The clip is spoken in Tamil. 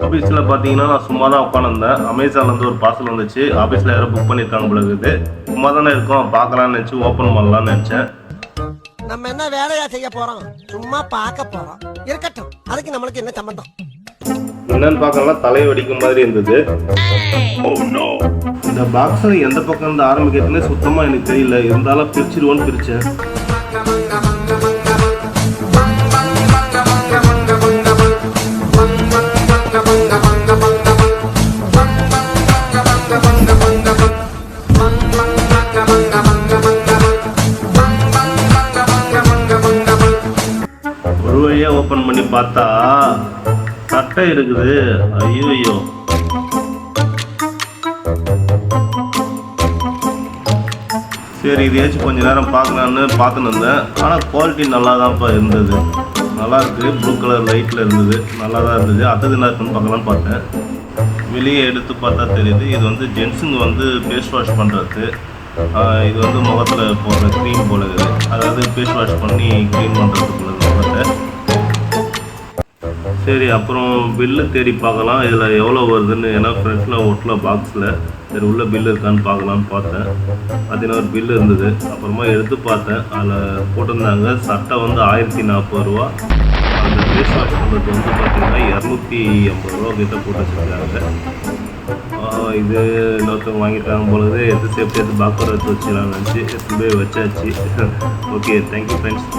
ஆஃபீஸில் பார்த்தீங்கன்னா நான் சும்மா தான் உட்காந்துருந்தேன். அமேசான்லேருந்து ஒரு பார்சல் வந்துச்சு. ஆஃபீஸில் யாரோ புக் பண்ணியிருக்காங்க போல இருக்குது. சும்மா தானே இருக்கோம், பார்க்கலான்னு நினச்சி ஓப்பன் பண்ணலான்னு நினச்சேன். நம்ம என்ன வேலையா செய்ய போறோம்? சும்மா பார்க்க போறோம். இருக்கட்டும், அதுக்கு நம்மளுக்கு என்ன சம்பந்தம்? என்னன்னு பார்க்கலாம், தலை வெடிக்கும் மாதிரி இருந்தது. இந்த பாக்ஸில் எந்த பக்கம் இருந்து ஆரம்பிக்கிறதுனே சுத்தமாக எனக்கு தெரியல. இருந்தாலும் பிரிச்சிருவோன்னு பிரித்தேன். ஒரு வழியாக ஓப்பன் பண்ணி பார்த்தா சட்டை இருக்குது. ஐயோ, சரி இதையாச்சும் கொஞ்ச நேரம் பார்க்கலான்னு பார்த்துன்னு இருந்தேன். ஆனால் குவாலிட்டி நல்லா தான்ப்பா இருந்தது. நல்லா இருக்குது. ப்ளூ கலர் லைட்டில் இருந்தது. நல்லா தான் இருந்தது. அது என்ன இருக்குன்னு பார்க்கலான்னு பார்த்தேன். வெளியே எடுத்து பார்த்தா தெரியுது. இது வந்து ஜென்ஸுங்க வந்து ஃபேஸ் வாஷ் பண்ணுறது. இது வந்து முகத்தில் போடுற க்ரீம் போல இருக்குது. அதாவது ஃபேஸ் வாஷ் பண்ணி க்ளீன் பண்ணுறதுக்குள்ள முகத்தை. சரி, அப்புறம் பில்லு தேடி பார்க்கலாம் இதில் எவ்வளோ வருதுன்னு. ஏன்னா ஃப்ரெண்ட்ஸில் ஒட்டல பாக்ஸில். சரி உள்ள பில்லு இருக்கான்னு பார்க்கலான்னு பார்த்தேன். பார்த்தீங்கன்னா ஒரு பில்லு இருந்தது. அப்புறமா எடுத்து பார்த்தேன். அதில் போட்டிருந்தாங்க சட்டை வந்து 1040 ரூபா. அந்த ஃபேஸ் வாஷ் பண்ணுறது வந்து பார்த்தீங்கன்னா 280 ரூபா கிட்ட போட்டு வச்சுருக்காங்க. இது இன்னொருத்தவங்க வாங்கிட்டாங்க பொழுது எடுத்து சேஃப்டி எடுத்து பாக்கர் எடுத்து வச்சுக்கலாம்னு நினச்சி எடுத்து போய் வச்சாச்சு. Okay, thank you friends.